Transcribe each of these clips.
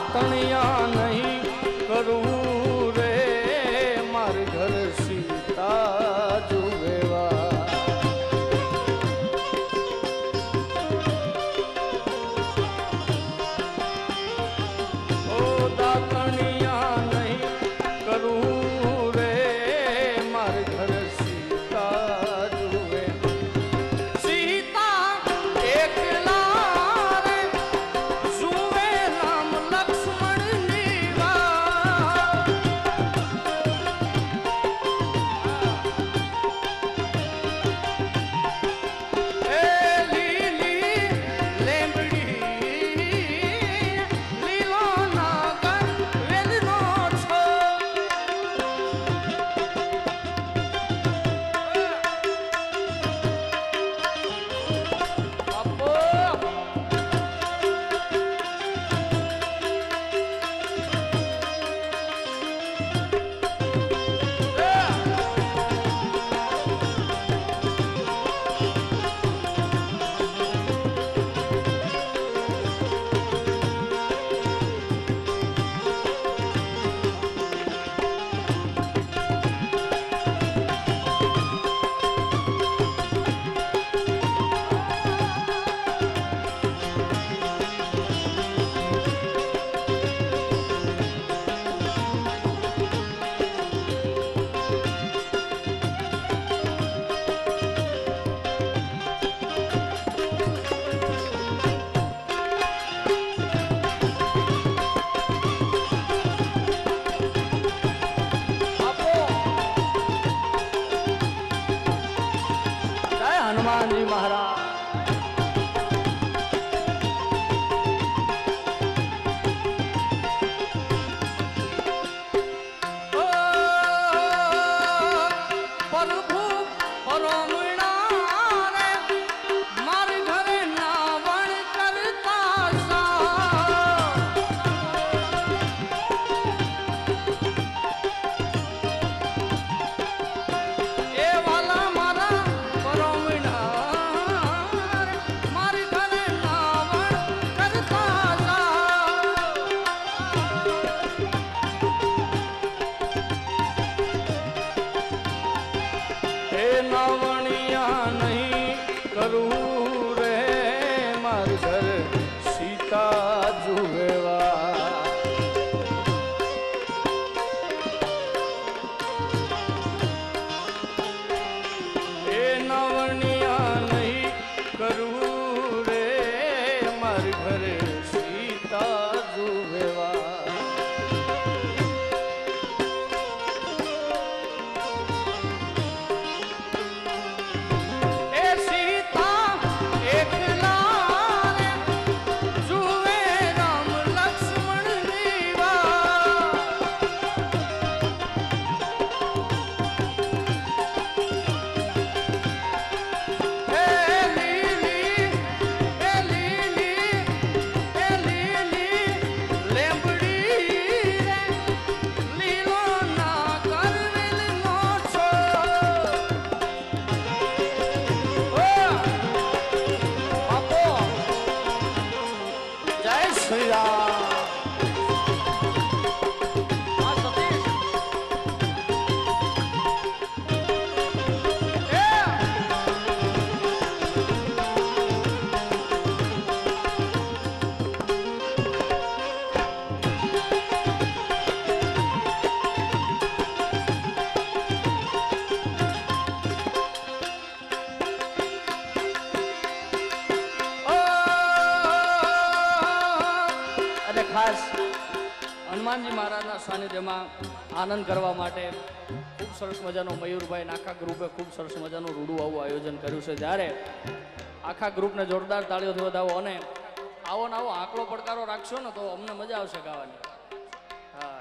દાતણિયા નહીં કરું રે માર ઘર સીતા જુવેવા ઓ દાતણિયા નહીં કરું રે માર ઘર સીતા જુવે સીતા એકલા રે જુવે રામ લક્ષ્મણ ની વાત એ લીલી લેંબડી લીલો નાગર વેલનો છો બાપો હનુમાનજી મહારાજ ઓ પ્રભુ પરમણા રે માર ઘરે નાવણ કરતા સા એ વાલા મારા નાવણિયા નહીં કરું રે માર ઘર સીતા જુવેવા એ નાવણિયા નહીં કરું રે માર ઘર સીતા જુવેવા શ્રી રામ ખાસ હનુમાનજી મહારાજના સાનિધ્યમાં આનંદ કરવા માટે ખૂબ સરસ મજાનો મયુરભાઈ આખા ગ્રુપે ખૂબ સરસ મજાનું રૂડું આવું આયોજન કર્યું છે જ્યારે આખા ગ્રુપને જોરદાર તાળીઓથી વધાવો અને આવો ને આવો આંકડો પડકારો રાખશો ને તો અમને મજા આવશે ગાવાની હા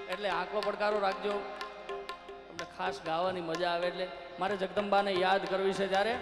એટલે આંકડો પડકારો રાખજો તમને ખાસ ગાવાની મજા આવે એટલે મારે જગદંબાને યાદ કરવી છે ત્યારે